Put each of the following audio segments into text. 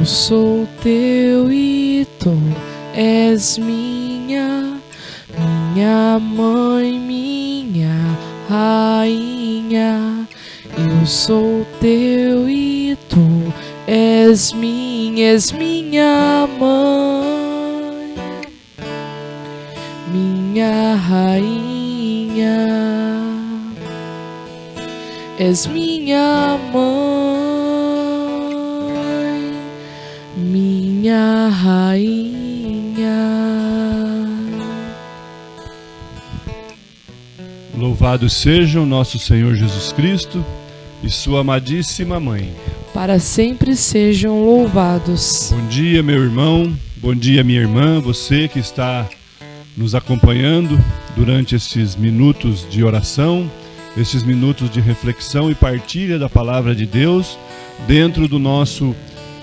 sou teu e tu és minha mãe, minha rainha. Eu sou teu e tu és minha mãe, minha rainha. És minha mãe, minha rainha. Louvado seja o nosso Senhor Jesus Cristo e sua amadíssima Mãe. Para sempre sejam louvados. Bom dia, meu irmão, bom dia, minha irmã, você que está nos acompanhando durante estes minutos de oração, estes minutos de reflexão e partilha da Palavra de Deus, dentro do nosso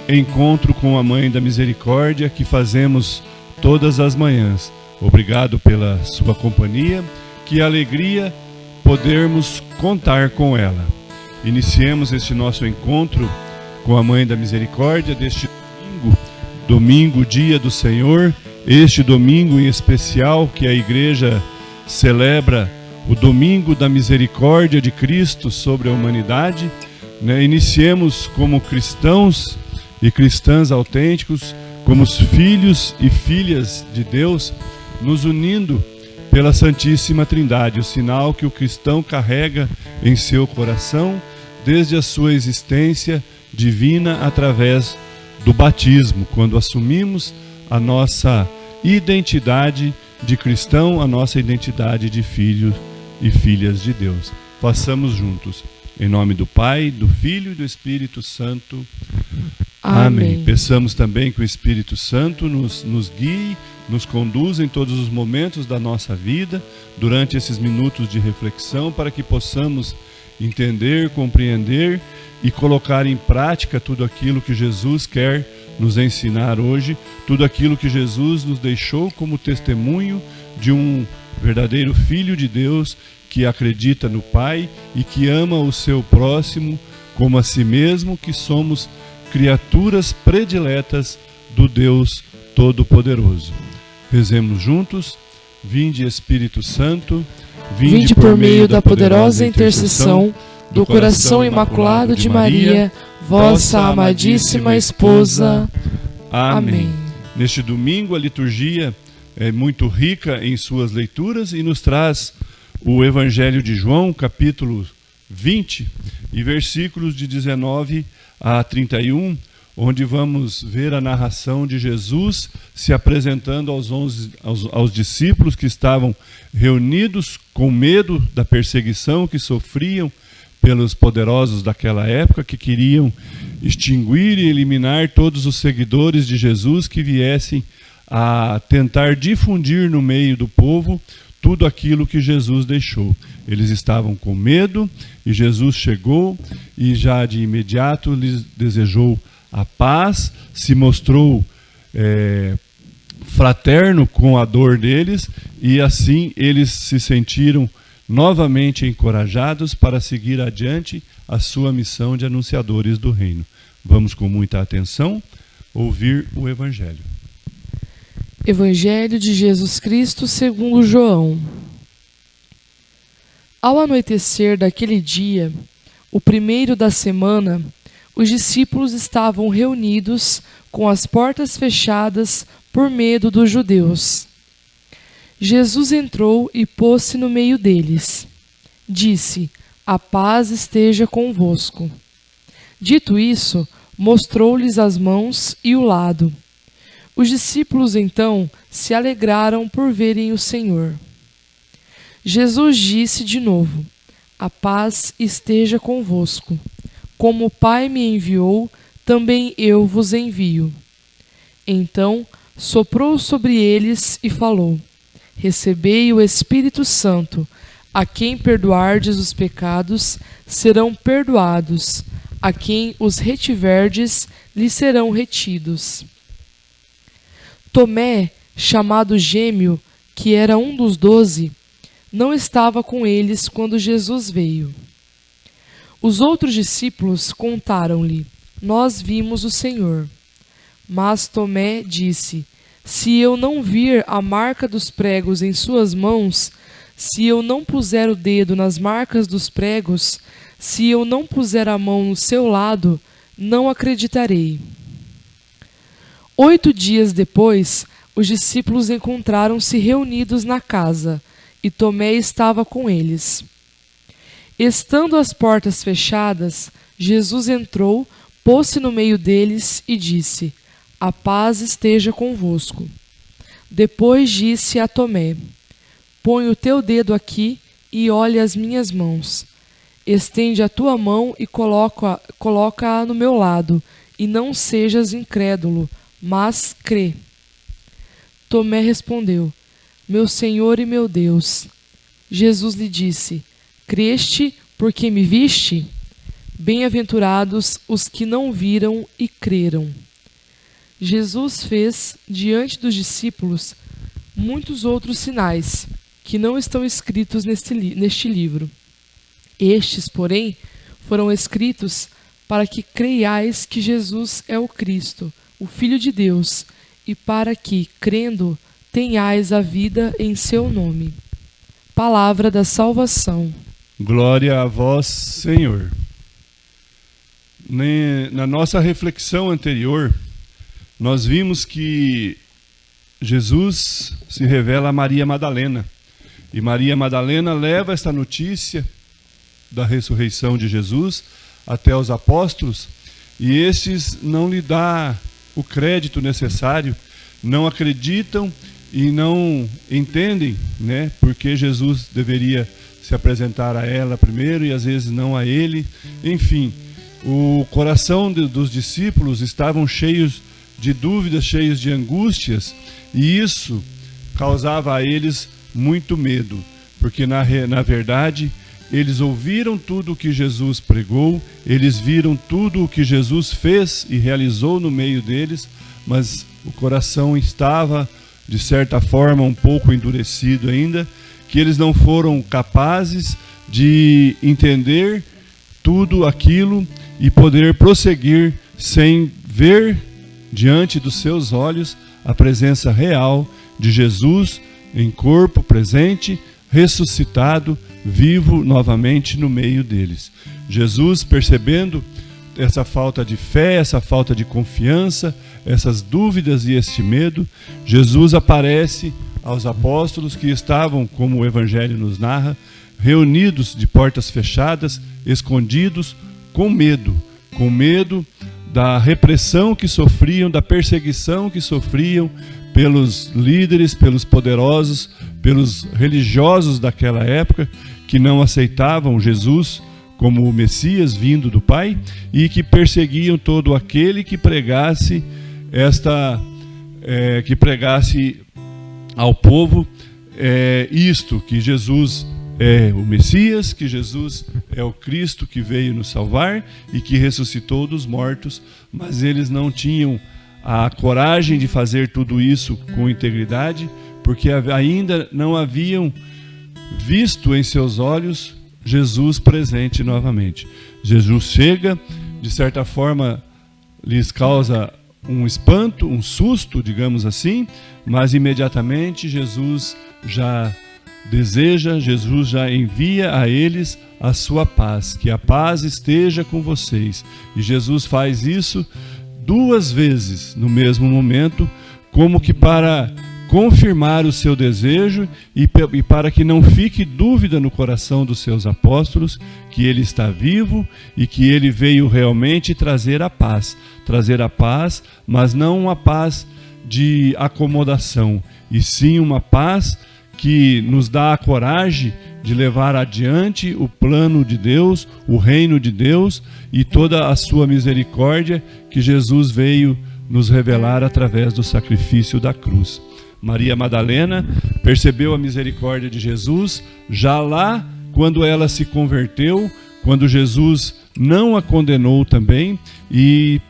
encontro com a Mãe da Misericórdia que fazemos todas as manhãs. Obrigado pela sua companhia, que alegria podermos contar com ela. Iniciemos este nosso encontro com a Mãe da Misericórdia deste domingo, dia do Senhor, este domingo em especial que a Igreja celebra, o domingo da misericórdia de Cristo sobre a humanidade. Iniciemos como cristãos e cristãs autênticos, como os filhos e filhas de Deus, nos unindo pela Santíssima Trindade, o sinal que o cristão carrega em seu coração desde a sua existência divina através do batismo, quando assumimos a nossa identidade de cristão, a nossa identidade de filhos e filhas de Deus. Façamos juntos, em nome do Pai, do Filho e do Espírito Santo. Amém. Peçamos também que o Espírito Santo nos guie, nos conduza em todos os momentos da nossa vida, durante esses minutos de reflexão, para que possamos entender, compreender e colocar em prática tudo aquilo que Jesus quer nos ensinar hoje, tudo aquilo que Jesus nos deixou como testemunho de um verdadeiro Filho de Deus que acredita no Pai e que ama o seu próximo como a si mesmo, que somos criaturas prediletas do Deus Todo-Poderoso. Rezemos juntos. Vinde, Espírito Santo, vinde por meio da poderosa intercessão do coração imaculado de Maria, vossa amadíssima esposa. Amém. Neste domingo a liturgia é muito rica em suas leituras e nos traz o Evangelho de João, capítulo 20 e versículos de 19 a 31, onde vamos ver a narração de Jesus se apresentando aos discípulos que estavam reunidos com medo da perseguição que sofriam pelos poderosos daquela época, que queriam extinguir e eliminar todos os seguidores de Jesus que viessem a tentar difundir no meio do povo tudo aquilo que Jesus deixou. Eles estavam com medo e Jesus chegou e já de imediato lhes desejou a paz, se mostrou fraterno com a dor deles e assim eles se sentiram novamente encorajados para seguir adiante a sua missão de anunciadores do reino. Vamos com muita atenção ouvir o Evangelho. Evangelho de Jesus Cristo segundo João. Ao anoitecer daquele dia, o primeiro da semana, os discípulos estavam reunidos com as portas fechadas por medo dos judeus. Jesus entrou e pôs-se no meio deles. Disse: "A paz esteja convosco." Dito isso, mostrou-lhes as mãos e o lado. Os discípulos então se alegraram por verem o Senhor. Jesus disse de novo: "A paz esteja convosco. Como o Pai me enviou, também eu vos envio." Então soprou sobre eles e falou: "Recebei o Espírito Santo. A quem perdoardes os pecados, serão perdoados. A quem os retiverdes, lhes serão retidos." Tomé, chamado Gêmeo, que era um dos 12, não estava com eles quando Jesus veio. Os outros discípulos contaram-lhe: "Nós vimos o Senhor." Mas Tomé disse: Se eu não vir a marca dos pregos em suas mãos, se eu não puser o dedo nas marcas dos pregos, se eu não puser a mão no seu lado, não acreditarei. 8 dias depois, os discípulos encontraram-se reunidos na casa, e Tomé estava com eles. Estando as portas fechadas, Jesus entrou, pôs-se no meio deles e disse: A paz esteja convosco. Depois disse a Tomé: Põe o teu dedo aqui e olhe as minhas mãos. Estende a tua mão e coloca-a no meu lado, e não sejas incrédulo, mas crê. Tomé respondeu: Meu Senhor e meu Deus. Jesus lhe disse: Creste porque me viste? Bem-aventurados os que não viram e creram. Jesus fez, diante dos discípulos, muitos outros sinais, que não estão escritos neste livro. Estes, porém, foram escritos para que creiais que Jesus é o Cristo, o Filho de Deus, e para que, crendo, tenhais a vida em seu nome. Palavra da salvação. Glória a vós, Senhor. Na nossa reflexão anterior, nós vimos que Jesus se revela a Maria Madalena. E Maria Madalena leva esta notícia da ressurreição de Jesus até os apóstolos, e estes não lhe dão o crédito necessário, não acreditam e não entendem, né, porque Jesus deveria se apresentar a ela primeiro e às vezes não a ele. Enfim, o coração dos discípulos estavam cheios de dúvidas, cheios de angústias, e isso causava a eles muito medo, porque na verdade eles ouviram tudo o que Jesus pregou, eles viram tudo o que Jesus fez e realizou no meio deles, mas o coração estava, de certa forma, um pouco endurecido ainda, que eles não foram capazes de entender tudo aquilo e poder prosseguir sem ver diante dos seus olhos a presença real de Jesus em corpo presente, ressuscitado, vivo novamente no meio deles. Jesus, percebendo essa falta de fé, essa falta de confiança, essas dúvidas e este medo, Jesus aparece aos apóstolos que estavam, como o Evangelho nos narra, reunidos de portas fechadas, escondidos, com medo da repressão que sofriam, da perseguição que sofriam pelos líderes, pelos poderosos, pelos religiosos daquela época, que não aceitavam Jesus como o Messias vindo do Pai e que perseguiam todo aquele que pregasse ao povo isto, que Jesus é o Messias, que Jesus é o Cristo que veio nos salvar e que ressuscitou dos mortos, mas eles não tinham a coragem de fazer tudo isso com integridade, porque ainda não haviam visto em seus olhos Jesus presente novamente. Jesus chega, de certa forma, lhes causa um espanto, um susto, digamos assim, mas imediatamente Jesus já envia a eles a sua paz, que a paz esteja com vocês. E Jesus faz isso 2 vezes no mesmo momento, como que para confirmar o seu desejo e para que não fique dúvida no coração dos seus apóstolos que ele está vivo e que ele veio realmente trazer a paz, mas não uma paz de acomodação, e sim uma paz que nos dá a coragem de levar adiante o plano de Deus, o reino de Deus e toda a sua misericórdia que Jesus veio nos revelar através do sacrifício da cruz. Maria Madalena percebeu a misericórdia de Jesus já lá quando ela se converteu, quando Jesus não a condenou também e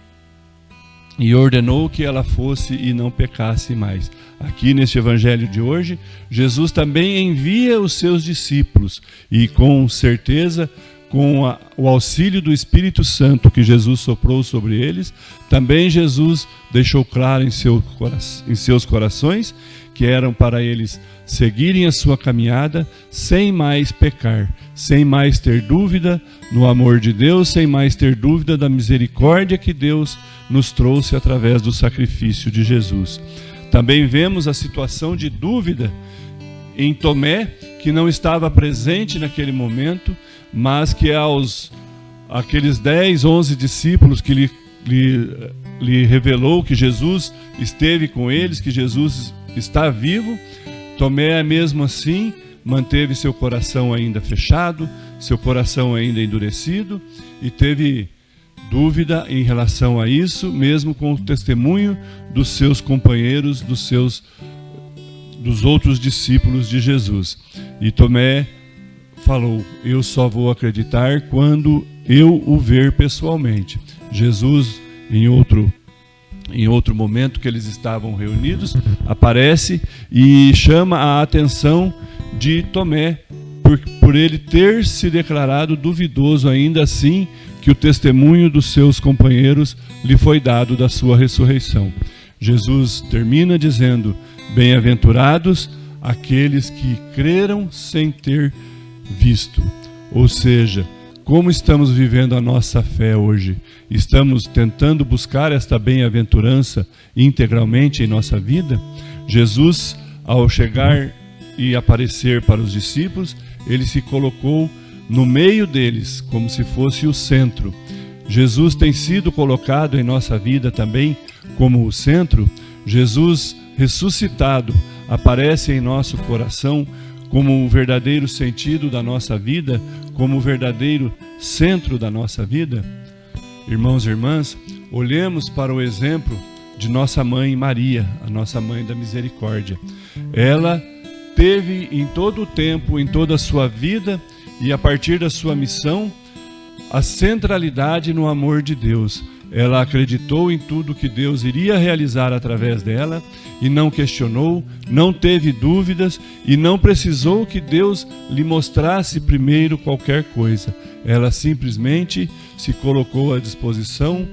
ordenou que ela fosse e não pecasse mais. Aqui neste evangelho de hoje, Jesus também envia os seus discípulos e com certeza com o auxílio do Espírito Santo que Jesus soprou sobre eles, também Jesus deixou claro em seus corações que eram para eles seguirem a sua caminhada sem mais pecar, sem mais ter dúvida no amor de Deus, sem mais ter dúvida da misericórdia que Deus nos trouxe através do sacrifício de Jesus. Também vemos a situação de dúvida em Tomé, que não estava presente naquele momento, mas que aqueles 10, 11 discípulos que lhe revelou que Jesus esteve com eles, que Jesus está vivo, Tomé mesmo assim manteve seu coração ainda fechado, seu coração ainda endurecido e teve dúvida em relação a isso, mesmo com o testemunho dos seus companheiros, dos outros discípulos de Jesus. E Tomé falou: eu só vou acreditar quando eu o ver pessoalmente. Jesus, em outro momento que eles estavam reunidos, aparece e chama a atenção de Tomé por ele ter se declarado duvidoso ainda assim que o testemunho dos seus companheiros lhe foi dado da sua ressurreição. Jesus termina dizendo: bem-aventurados aqueles que creram sem ter visto. Ou seja, como estamos vivendo a nossa fé hoje? Estamos tentando buscar esta bem-aventurança integralmente em nossa vida? Jesus, ao chegar e aparecer para os discípulos, ele se colocou no meio deles, como se fosse o centro. Jesus tem sido colocado em nossa vida também como o centro. Jesus ressuscitado aparece em nosso coração como o verdadeiro sentido da nossa vida, como o verdadeiro centro da nossa vida. Irmãos e irmãs, olhemos para o exemplo de nossa mãe Maria, a nossa mãe da misericórdia. Ela teve em todo o tempo, em toda a sua vida e a partir da sua missão, a centralidade no amor de Deus. Ela acreditou em tudo que Deus iria realizar através dela e não questionou, não teve dúvidas e não precisou que Deus lhe mostrasse primeiro qualquer coisa. Ela simplesmente se colocou à disposição: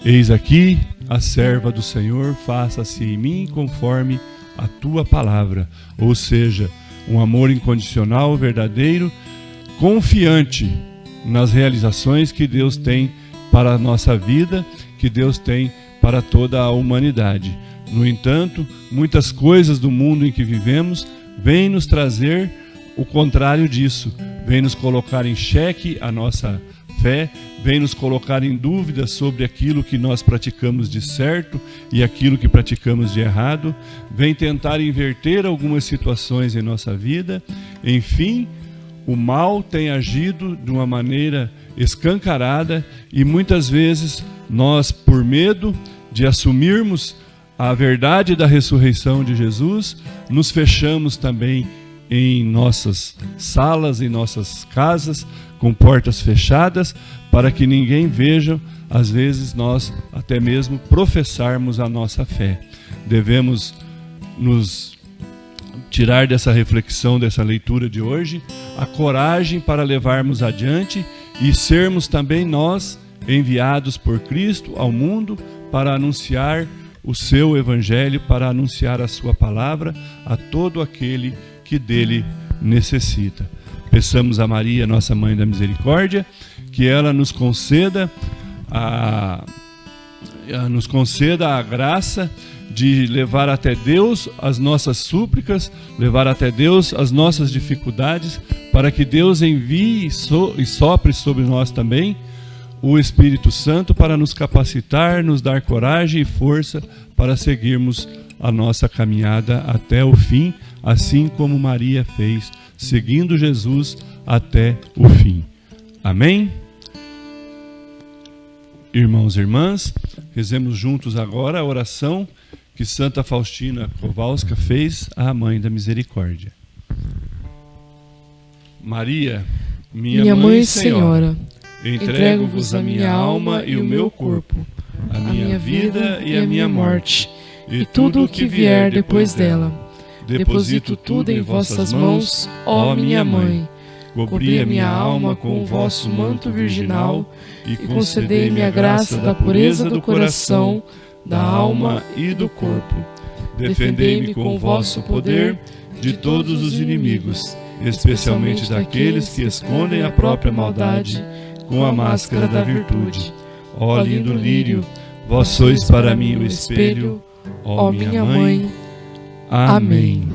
eis aqui a serva do Senhor, faça-se em mim conforme a tua palavra. Ou seja, um amor incondicional, verdadeiro, confiante nas realizações que Deus tem para a nossa vida, que Deus tem para toda a humanidade. No entanto, muitas coisas do mundo em que vivemos vêm nos trazer o contrário disso, vêm nos colocar em xeque a nossa fé, vêm nos colocar em dúvida sobre aquilo que nós praticamos de certo e aquilo que praticamos de errado, vêm tentar inverter algumas situações em nossa vida. Enfim, o mal tem agido de uma maneira escancarada e muitas vezes nós, por medo de assumirmos a verdade da ressurreição de Jesus, nos fechamos também em nossas salas, em nossas casas, com portas fechadas, para que ninguém veja, às vezes, nós até mesmo professarmos a nossa fé. Devemos nos tirar dessa reflexão, dessa leitura de hoje, a coragem para levarmos adiante e sermos também nós enviados por Cristo ao mundo para anunciar o seu evangelho, para anunciar a sua palavra a todo aquele que dele necessita. Peçamos a Maria, nossa Mãe da Misericórdia, que ela nos conceda a graça de levar até Deus as nossas súplicas, levar até Deus as nossas dificuldades, para que Deus envie e sopre sobre nós também o Espírito Santo para nos capacitar, nos dar coragem e força para seguirmos a nossa caminhada até o fim, assim como Maria fez, seguindo Jesus até o fim. Amém? Irmãos e irmãs, rezemos juntos agora a oração que Santa Faustina Kowalska fez à Mãe da Misericórdia. Maria, minha Mãe e Senhora, entrego-vos a minha alma e o meu corpo, a minha vida e a minha morte, e tudo o que vier depois dela. Deposito tudo em vossas mãos, ó minha Mãe. cobri a minha alma com o vosso manto virginal e concedei-me a graça da pureza do coração, da alma e do corpo. Defendei-me com o vosso poder de todos os inimigos, especialmente daqueles que escondem a própria maldade com a máscara da virtude. Ó lindo lírio, vós sois para mim o espelho, ó minha mãe. Amém.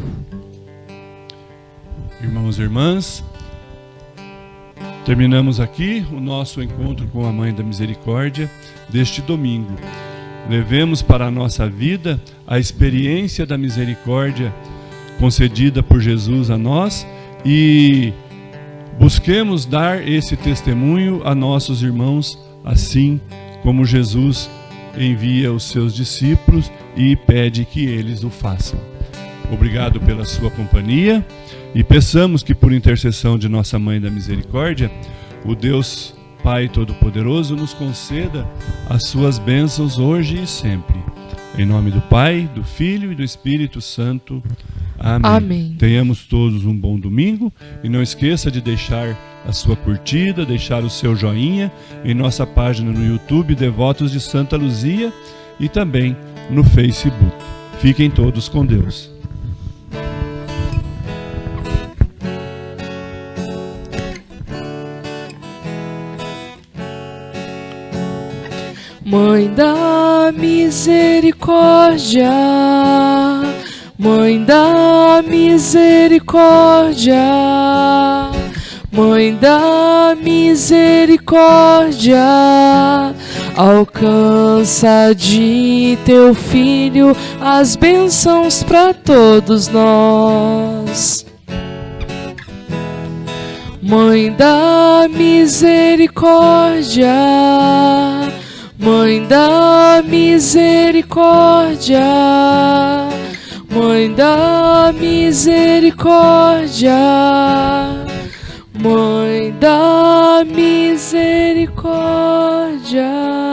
Irmãos e irmãs, terminamos aqui o nosso encontro com a Mãe da Misericórdia deste domingo. Levemos para a nossa vida a experiência da misericórdia concedida por Jesus a nós e busquemos dar esse testemunho a nossos irmãos, assim como Jesus envia os seus discípulos e pede que eles o façam. Obrigado pela sua companhia e peçamos que, por intercessão de nossa Mãe da Misericórdia, o Deus Pai Todo-Poderoso nos conceda as suas bênçãos hoje e sempre. Em nome do Pai, do Filho e do Espírito Santo. Amém. Amém. Tenhamos todos um bom domingo e não esqueça de deixar a sua curtida, deixar o seu joinha em nossa página no YouTube Devotos de Santa Luzia e também no Facebook. Fiquem todos com Deus. Mãe da misericórdia, Mãe da misericórdia, Mãe da misericórdia, alcança de teu Filho as bênçãos para todos nós. Mãe da misericórdia, Mãe da misericórdia, Mãe da misericórdia, Mãe da misericórdia.